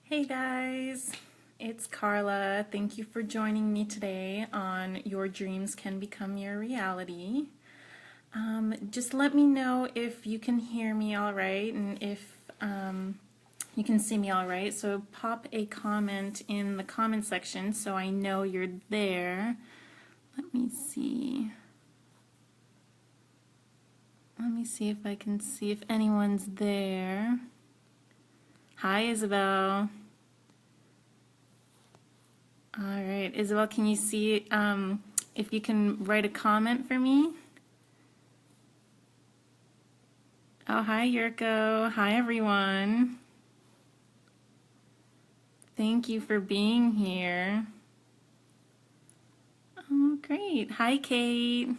Hey guys, it's Carla. Thank you for joining me today on Your Dreams Can Become Your Reality. Just let me know if you can hear me all right and if you can see me all right. So pop a comment in the comment section so I know you're there. Let me see. Let me see if I can see if anyone's there. Hi, Isabel. All right, Isabel, can you see if you can write a comment for me? Oh, hi, Yurko. Hi, everyone. Thank you for being here. Oh, great. Hi, Kate.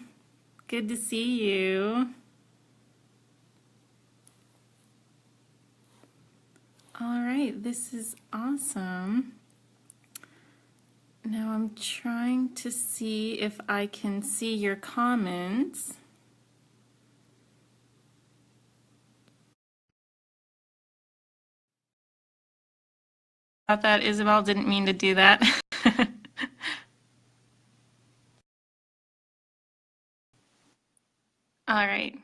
Good to see you. All right, this is awesome. Now I'm trying to see if I can see your comments. About that, Isabel, didn't mean to do that. All right.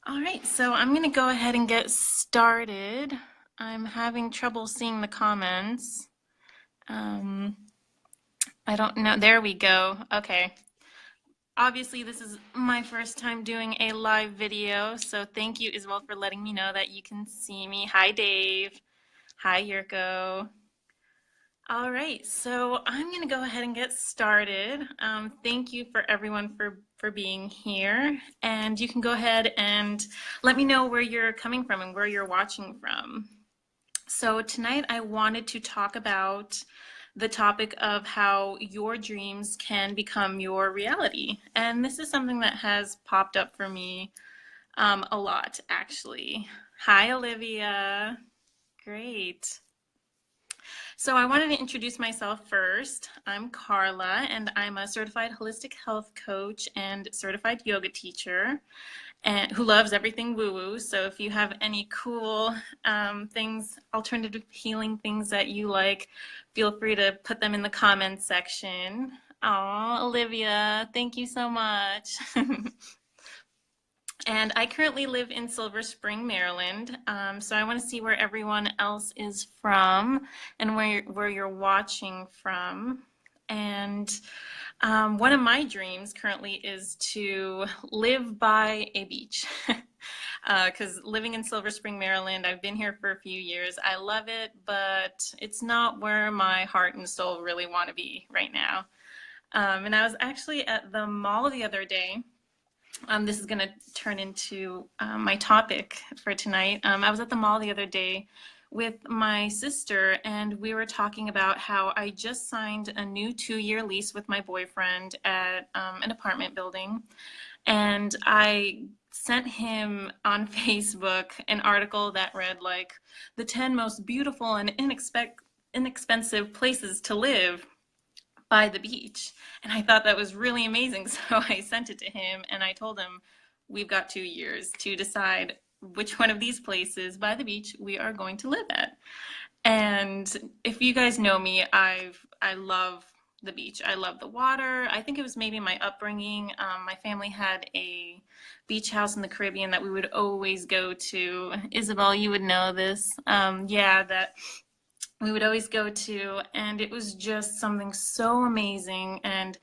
All right, so I'm going to go ahead and get started. I'm having trouble seeing the comments. I don't know. There we go. Okay. Obviously, this is my first time doing a live video, so thank you, Isabel, for letting me know that you can see me. Hi, Dave. Hi, Yurko. All right, so I'm going to go ahead and get started. Thank you for everyone for being here, and you can go ahead and let me know where you're coming from and where you're watching from. So tonight I wanted to talk about the topic of how your dreams can become your reality. And this is something that has popped up for me a lot, actually. Hi, Olivia. Great. So I wanted to introduce myself first. I'm Carla, and I'm a certified holistic health coach and certified yoga teacher, and who loves everything woo-woo. So if you have any cool things, alternative healing things that you like, feel free to put them in the comments section. Oh, Olivia, thank you so much. And I currently live in Silver Spring, Maryland. So I want to see where everyone else is from and where you're watching from. And one of my dreams currently is to live by a beach. Because living in Silver Spring, Maryland, I've been here for a few years. I love it, but it's not where my heart and soul really want to be right now. And I was actually at the mall the other day. This is going to turn into my topic for tonight. I was at the mall the other day with my sister, and we were talking about how I just signed a new 2-year lease with my boyfriend at an apartment building. And I sent him on Facebook an article that read like the 10 most beautiful and inexpensive places to live by the beach. And I thought that was really amazing. So I sent it to him and I told him, we've got 2 years to decide which one of these places by the beach we are going to live at. And if you guys know me, I love the beach. I love the water. I think it was maybe my upbringing. My family had a beach house in the Caribbean that we would always go to. Isabel, you would know this. Yeah, that we would always go to, and it was just something so amazing. And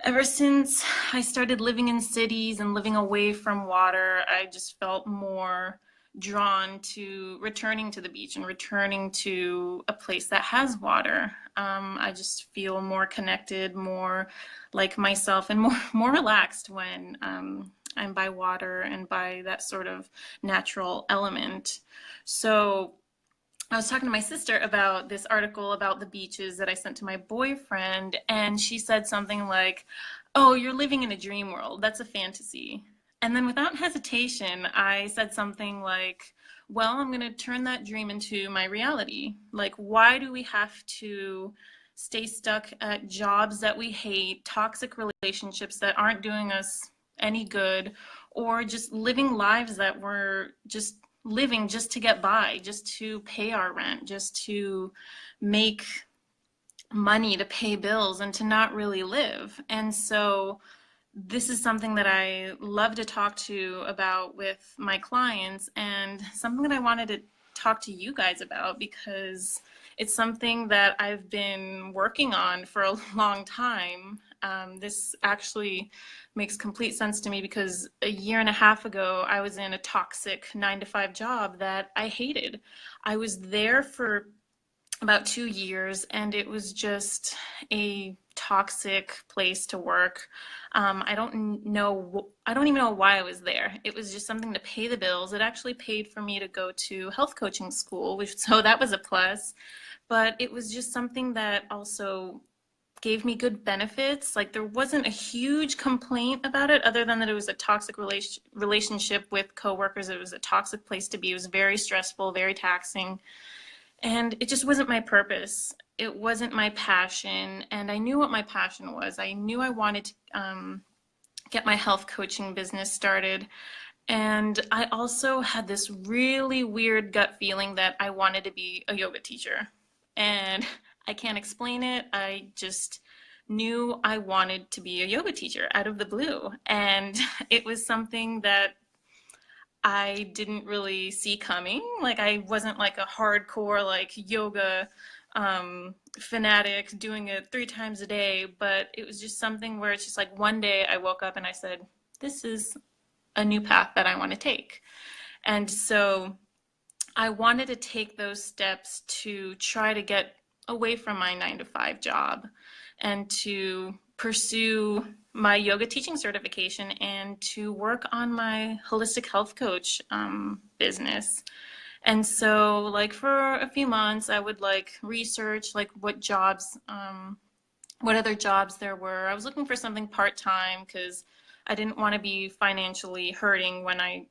ever since I started living in cities and living away from water, I just felt more drawn to returning to the beach and returning to a place that has water. I just feel more connected, more like myself, and more relaxed when I'm by water and by that sort of natural element. So I was talking to my sister about this article about the beaches that I sent to my boyfriend, and she said something like, "Oh, you're living in a dream world. That's a fantasy." And then without hesitation, I said something like, "Well, I'm going to turn that dream into my reality. Like, why do we have to stay stuck at jobs that we hate, toxic relationships that aren't doing us any good, or just living lives that were just living just to get by, just to pay our rent, just to make money to pay bills and to not really live. And so this is something that I love to talk to about with my clients, and something that I wanted to talk to you guys about because it's something that I've been working on for a long time. This actually makes complete sense to me because a year and a half ago, I was in a toxic 9 to 5 job that I hated. I was there for about 2 years, and it was just a toxic place to work. I don't know, I don't even know why I was there. It was just something to pay the bills. It actually paid for me to go to health coaching school, which, so that was a plus. But it was just something that also gave me good benefits. Like there wasn't a huge complaint about it other than that it was a toxic relationship with coworkers. It was a toxic place to be. It was very stressful, very taxing. And it just wasn't my purpose. It wasn't my passion. And I knew what my passion was. I knew I wanted to get my health coaching business started. And I also had this really weird gut feeling that I wanted to be a yoga teacher. And I can't explain it. I just knew I wanted to be a yoga teacher out of the blue. And it was something that I didn't really see coming. Like I wasn't like a hardcore like yoga fanatic doing it 3 times a day, but it was just something where it's just like one day I woke up and I said, this is a new path that I want to take. And so I wanted to take those steps to try to get away from my 9 to 5 job and to pursue my yoga teaching certification and to work on my holistic health coach business. And so like for a few months, I would like research like what jobs, what other jobs there were. I was looking for something part-time because I didn't want to be financially hurting when I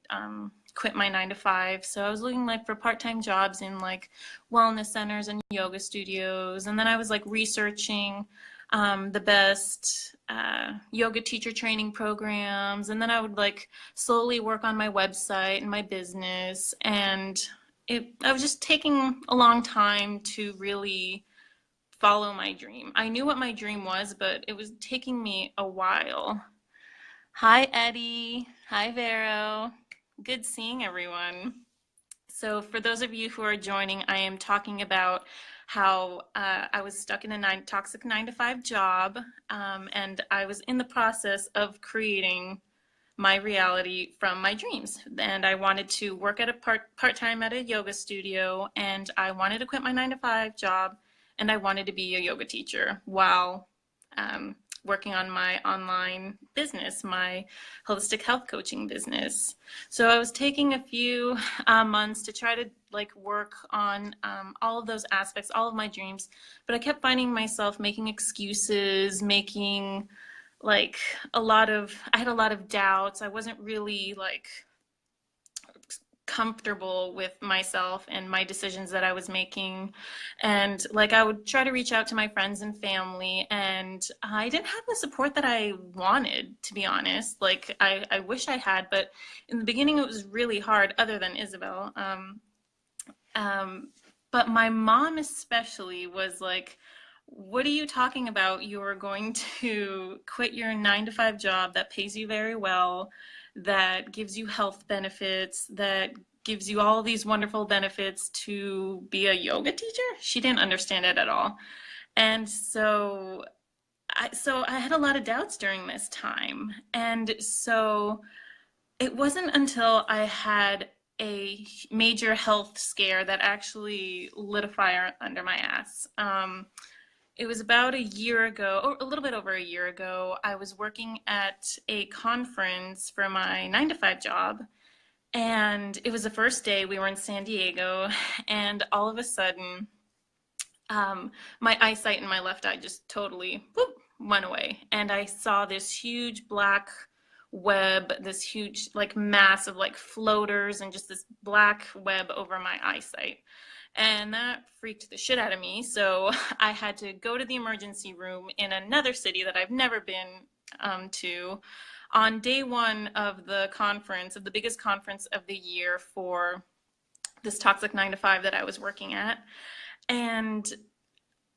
quit my 9 to 5. So I was looking like for part-time jobs in like wellness centers and yoga studios. And then I was like researching the best yoga teacher training programs. And then I would like slowly work on my website and my business. And I was just taking a long time to really follow my dream. I knew what my dream was, but it was taking me a while. Hi, Eddie. Hi, Vero. Good seeing everyone. So for those of you who are joining, I am talking about how I was stuck in a toxic 9 to 5 job, and I was in the process of creating my reality from my dreams. And I wanted to work at a part-time at a yoga studio, and I wanted to quit my 9 to 5 job, and I wanted to be a yoga teacher while working on my online business, my holistic health coaching business. So I was taking a few months to try to like work on all of those aspects, all of my dreams, but I kept finding myself making excuses, making like I had a lot of doubts. I wasn't really like comfortable with myself and my decisions that I was making. And like I would try to reach out to my friends and family, and I didn't have the support that I wanted, to be honest. Like I wish I had, but in the beginning it was really hard, other than Isabel. But my mom especially was like, what are you talking about? You're going to quit your 9 to 5 job that pays you very well, that gives you health benefits, that gives you all these wonderful benefits to be a yoga teacher? She didn't understand it at all. And so I had a lot of doubts during this time. And so it wasn't until I had a major health scare that actually lit a fire under my ass. It was about a year ago, or a little bit over a year ago. I was working at a conference for my 9 to 5 job, and it was the first day. We were in San Diego, and all of a sudden, my eyesight in my left eye just totally whoop, went away, and I saw this huge black web, this huge like mass of like floaters, and just this black web over my eyesight. And that freaked the shit out of me. So I had to go to the emergency room in another city that I've never been to on day one of the conference, of the biggest conference of the year for this Toxic 9 to 5 that I was working at. And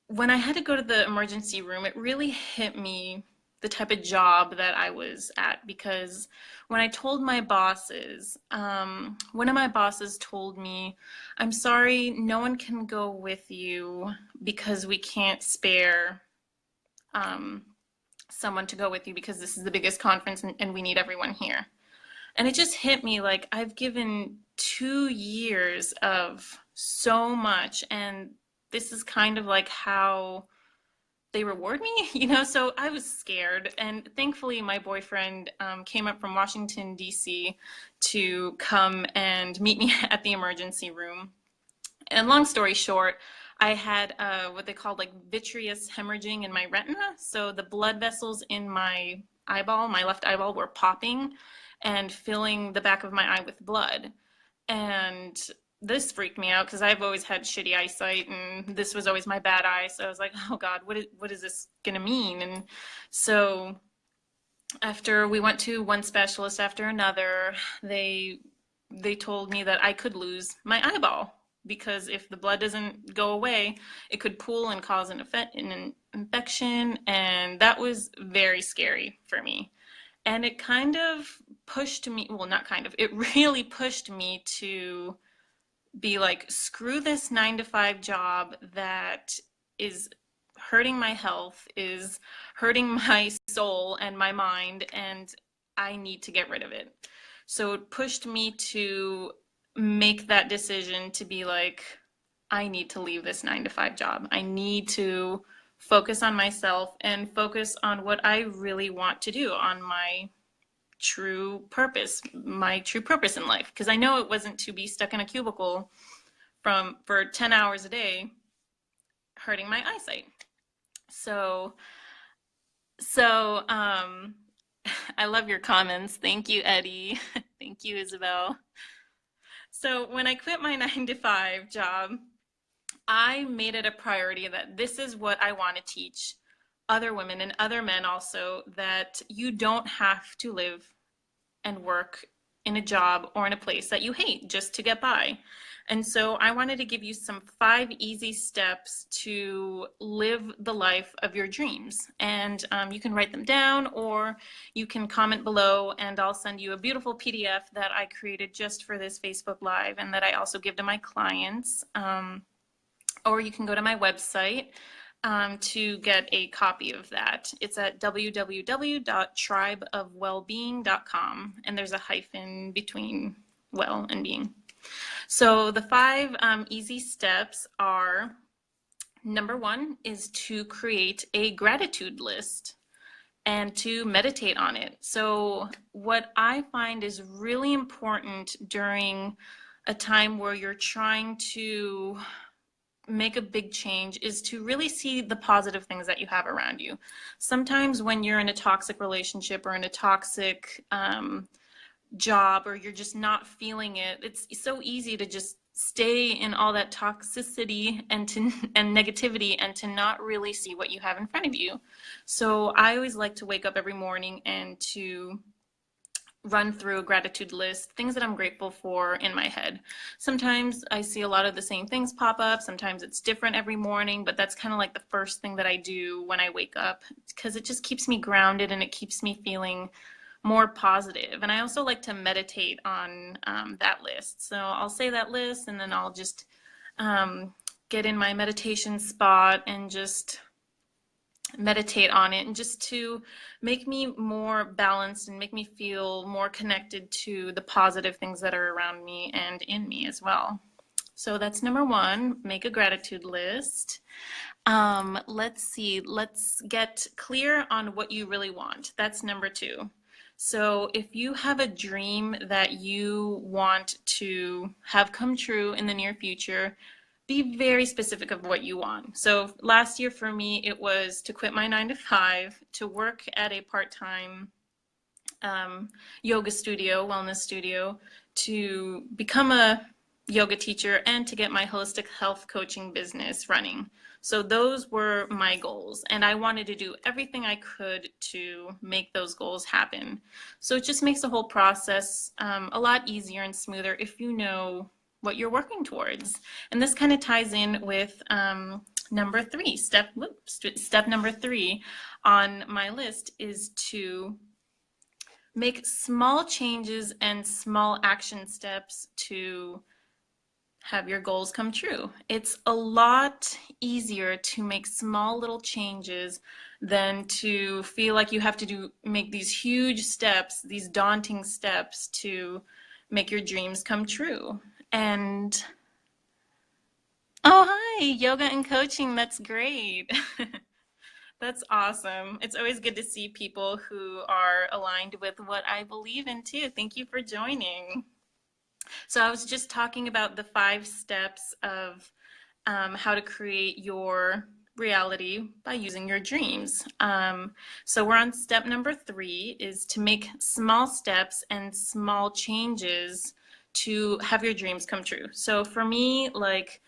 when I had to go to the emergency room, it really hit me the type of job that I was at, because when I told my bosses, one of my bosses told me, "I'm sorry, no one can go with you because we can't spare someone to go with you because this is the biggest conference and we need everyone here." And it just hit me like I've given 2 years of so much, and this is kind of like how they reward me, you know? So I was scared. And thankfully, my boyfriend came up from Washington, D.C. to come and meet me at the emergency room. And long story short, I had what they called like vitreous hemorrhaging in my retina. So the blood vessels in my eyeball, my left eyeball, were popping and filling the back of my eye with blood. And this freaked me out because I've always had shitty eyesight, and this was always my bad eye. So I was like, oh God, what is this gonna mean? And so after we went to one specialist after another, they told me that I could lose my eyeball, because if the blood doesn't go away, it could pool and cause an infection, and that was very scary for me. And it kind of pushed me, well, not kind of, it really pushed me to be like, screw this 9 to 5 job that is hurting my health, is hurting my soul and my mind, and I need to get rid of it. So it pushed me to make that decision to be like, I need to leave this 9 to 5 job. I need to focus on myself and focus on what I really want to do, on my true purpose in life. Because I know it wasn't to be stuck in a cubicle for 10 hours a day, hurting my eyesight. So I love your comments. Thank you, Eddie. Thank you, Isabel. So when I quit my 9 to 5 job, I made it a priority that this is what I want to teach other women and other men also, that you don't have to live and work in a job or in a place that you hate just to get by. And so I wanted to give you some 5 easy steps to live the life of your dreams. And you can write them down, or you can comment below, and I'll send you a beautiful PDF that I created just for this Facebook Live, and that I also give to my clients. Or you can go to my website to get a copy of that. It's at www.tribeofwellbeing.com, and there's a hyphen between well and being. So the 5 easy steps are, number 1 is to create a gratitude list and to meditate on it. So what I find is really important during a time where you're trying to make a big change is to really see the positive things that you have around you. Sometimes when you're in a toxic relationship or in a toxic job, or you're just not feeling it, it's so easy to just stay in all that toxicity and negativity, and to not really see what you have in front of you. So I always like to wake up every morning and to run through a gratitude list, things that I'm grateful for in my head. Sometimes I see a lot of the same things pop up. Sometimes it's different every morning, but that's kind of like the first thing that I do when I wake up, because it just keeps me grounded and it keeps me feeling more positive. And I also like to meditate on that list. So I'll say that list, and then I'll just get in my meditation spot and just meditate on it, and just to make me more balanced and make me feel more connected to the positive things that are around me and in me as well. So that's number 1, make a gratitude list. Let's see, let's get clear on what you really want. That's number 2. So if you have a dream that you want to have come true in the near future, be very specific of what you want. So last year for me, it was to quit my 9 to 5, to work at a part-time yoga studio, wellness studio, to become a yoga teacher and to get my holistic health coaching business running. So those were my goals, and I wanted to do everything I could to make those goals happen. So it just makes the whole process a lot easier and smoother if you know what you're working towards. And this kind of ties in with number three. Step number three on my list is to make small changes and small action steps to have your goals come true. It's a lot easier to make small little changes than to feel like you have to make these huge steps, these daunting steps to make your dreams come true. And oh, hi, yoga and coaching. That's great. That's awesome. It's always good to see people who are aligned with what I believe in too. Thank you for joining. So I was just talking about the 5 steps of how to create your reality by using your dreams. So we're on step number 3 is to make small steps and small changes to have your dreams come true. So for me, like,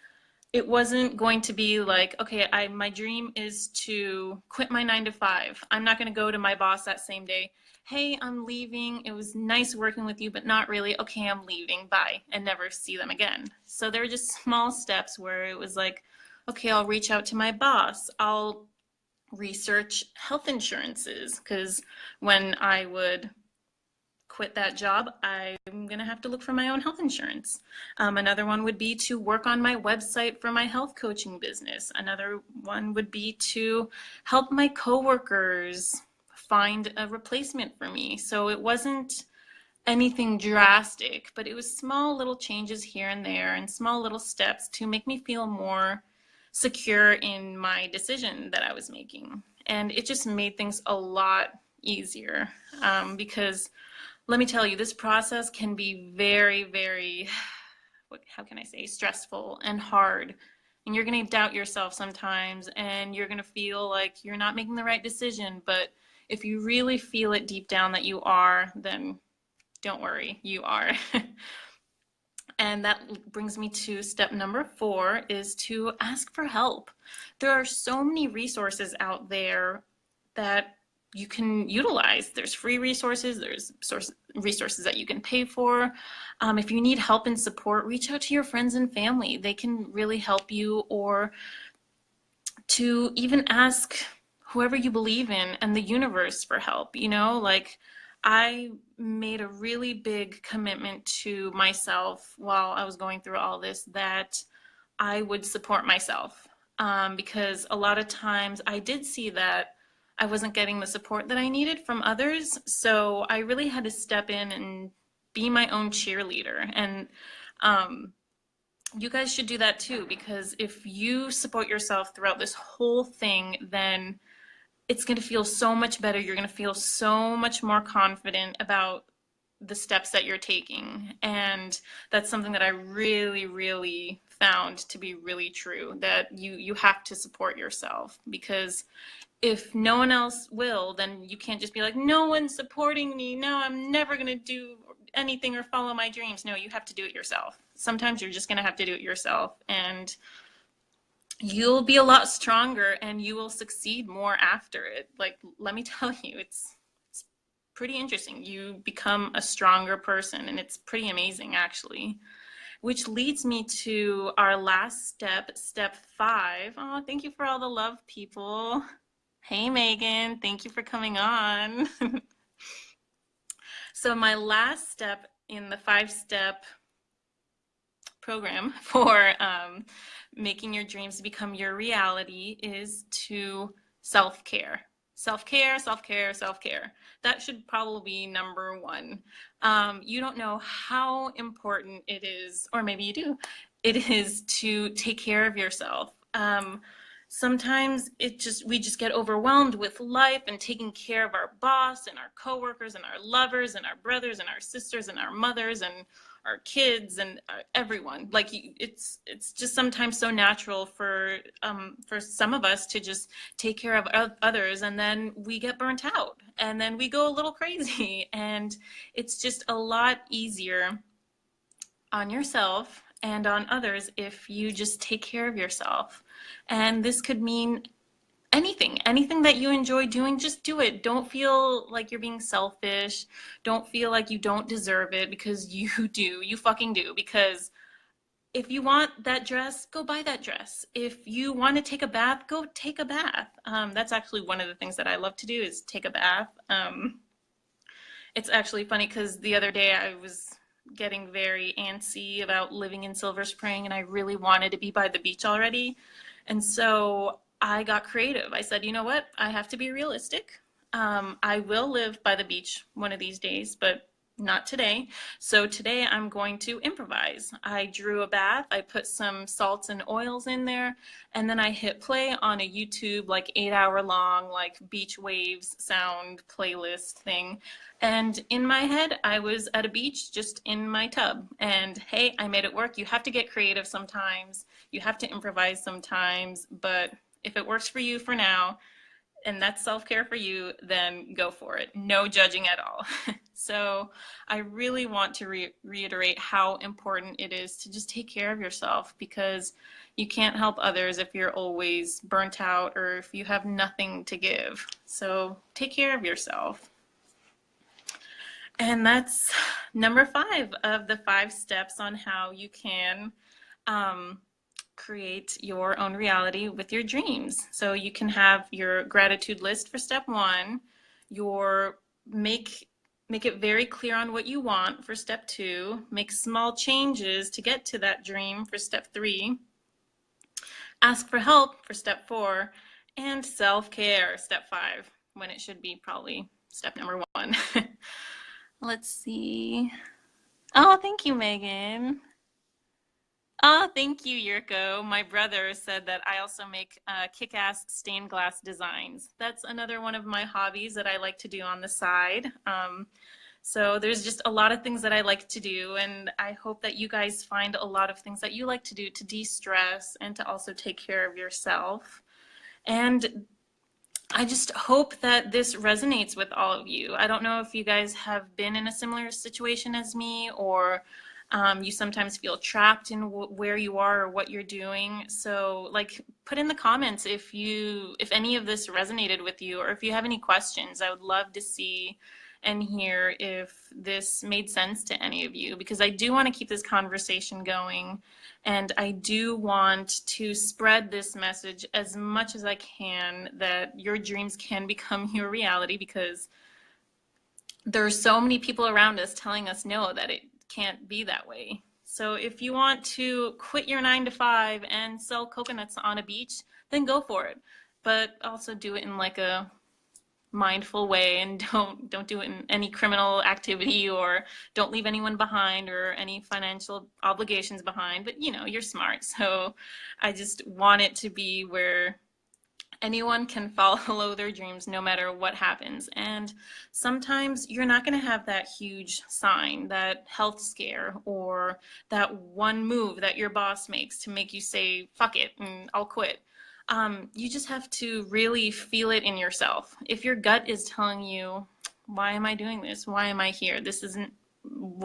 it wasn't going to be like, okay, my dream is to quit my 9 to 5. I'm not going to go to my boss that same day. Hey, I'm leaving. It was nice working with you, but not really. Okay, I'm leaving. Bye. And never see them again. So there were just small steps where it was like, okay, I'll reach out to my boss. I'll research health insurances, because when I would quit that job, I'm going to have to look for my own health insurance. Another one would be to work on my website for my health coaching business. Another one would be to help my coworkers find a replacement for me. So it wasn't anything drastic, but it was small little changes here and there and small little steps to make me feel more secure in my decision that I was making. And it just made things a lot easier because let me tell you, this process can be very, very, how can I say, stressful and hard. And you're going to doubt yourself sometimes, and you're going to feel like you're not making the right decision. But if you really feel it deep down that you are, then don't worry, you are. And that brings me to step number 4 is to ask for help. There are so many resources out there that you can utilize. There's free resources, there's resources that you can pay for. If you need help and support, reach out to your friends and family. They can really help you, or to even ask whoever you believe in and the universe for help. You know, like, I made a really big commitment to myself while I was going through all this, that I would support myself, because a lot of times I did see that I wasn't getting the support that I needed from others. So I really had to step in and be my own cheerleader. And you guys should do that too, because if you support yourself throughout this whole thing, then it's going to feel so much better. You're going to feel so much more confident about the steps that you're taking. And that's something that I really, really found to be really true, that you have to support yourself, because if no one else will, then you can't just be like, no one's supporting me. No, I'm never going to do anything or follow my dreams. No, you have to do it yourself. Sometimes you're just going to have to do it yourself, and you'll be a lot stronger and you will succeed more after it. Like, let me tell you, it's pretty interesting. You become a stronger person, and it's pretty amazing, actually. Which leads me to our last step, step 5. Oh, thank you for all the love, people. Hey, Megan, thank you for coming on. So my last step in the 5-step program for making your dreams become your reality is to self-care. Self-care, self-care, self-care. That should probably be number 1. You don't know how important it is, or maybe you do, it is to take care of yourself. Sometimes we just get overwhelmed with life and taking care of our boss and our coworkers and our lovers and our brothers and our sisters and our mothers and our kids and everyone. Like, it's just sometimes so natural for some of us to just take care of others, and then we get burnt out, and then we go a little crazy, and it's just a lot easier on yourself and on others if you just take care of yourself. And this could mean anything that you enjoy doing, just do it. Don't feel like you're being selfish. Don't feel like you don't deserve it, because you do. You fucking do. Because if you want that dress, go buy that dress. If you want to take a bath, go take a bath. That's actually one of the things that I love to do, is take a bath. It's actually funny because the other day I was getting very antsy about living in Silver Spring, and I really wanted to be by the beach already. And so I got creative. I said, you know what? I have to be realistic. I will live by the beach one of these days, but not today. So today I'm going to improvise. I drew a bath, I put some salts and oils in there, and then I hit play on a YouTube like 8-hour long like beach waves sound playlist thing. And in my head, I was at a beach just in my tub. And hey, I made it work. You have to get creative sometimes. You have to improvise sometimes. But if it works for you for now, and that's self-care for you, then go for it. No judging at all. So I really want to reiterate how important it is to just take care of yourself, because you can't help others if you're always burnt out or if you have nothing to give. So take care of yourself. And that's number 5 of the 5 steps on how you can create your own reality with your dreams. So you can have your gratitude list for step 1, your make it very clear on what you want for step 2, make small changes to get to that dream for step 3, ask for help for step 4, and self-care, step 5, when it should be probably step number 1. Let's see. Oh, thank you, Megan. Oh, thank you, Yurko. My brother said that I also make kick-ass stained glass designs. That's another one of my hobbies that I like to do on the side. So there's just a lot of things that I like to do, and I hope that you guys find a lot of things that you like to do to de-stress and to also take care of yourself. And I just hope that this resonates with all of you. I don't know if you guys have been in a similar situation as me, or you sometimes feel trapped in where you are or what you're doing. So like, put in the comments if any of this resonated with you, or if you have any questions. I would love to see and hear if this made sense to any of you, because I do want to keep this conversation going, and I do want to spread this message as much as I can, that your dreams can become your reality, because there are so many people around us telling us no, that it can't be that way. So if you want to quit your 9 to 5 and sell coconuts on a beach, then go for it. But also do it in like a mindful way, and don't do it in any criminal activity, or don't leave anyone behind or any financial obligations behind. But you know, you're smart. So I just want it to be where anyone can follow their dreams no matter what happens. And sometimes you're not going to have that huge sign, that health scare, or that one move that your boss makes to make you say, fuck it, and I'll quit. You just have to really feel it in yourself. If your gut is telling you, why am I doing this? Why am I here? This isn't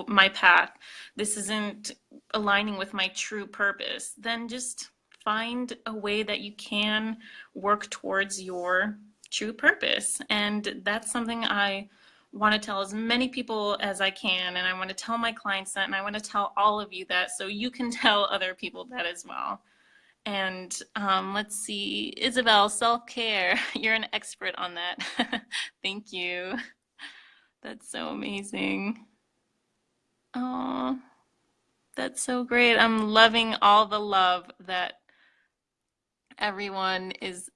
my path. This isn't aligning with my true purpose. Then just find a way that you can work towards your true purpose. And that's something I want to tell as many people as I can. And I want to tell my clients that, and I want to tell all of you that, so you can tell other people that as well. And let's see, Isabel, self-care. You're an expert on that. Thank you. That's so amazing. Oh, that's so great. I'm loving all the love that everyone is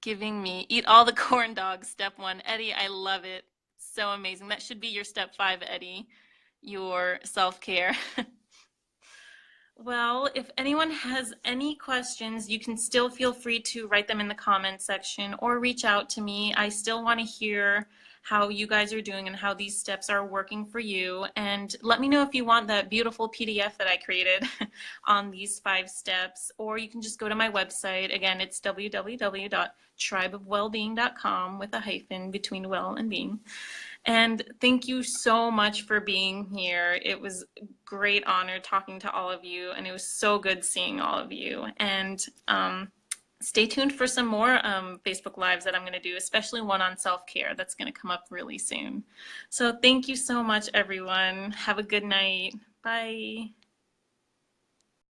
giving me. Eat all the corn dogs, step 1. Eddie, I love it. So amazing. That should be your step 5, Eddie, your self-care. Well, if anyone has any questions, you can still feel free to write them in the comments section or reach out to me. I still want to hear how you guys are doing and how these steps are working for you. And let me know if you want that beautiful PDF that I created on these 5 steps, or you can just go to my website. Again, it's www.tribeofwellbeing.com with a hyphen between well and being. And thank you so much for being here. It was a great honor talking to all of you, and it was so good seeing all of you. And stay tuned for some more Facebook Lives that I'm going to do, especially one on self-care that's going to come up really soon. So thank you so much, everyone. Have a good night. Bye.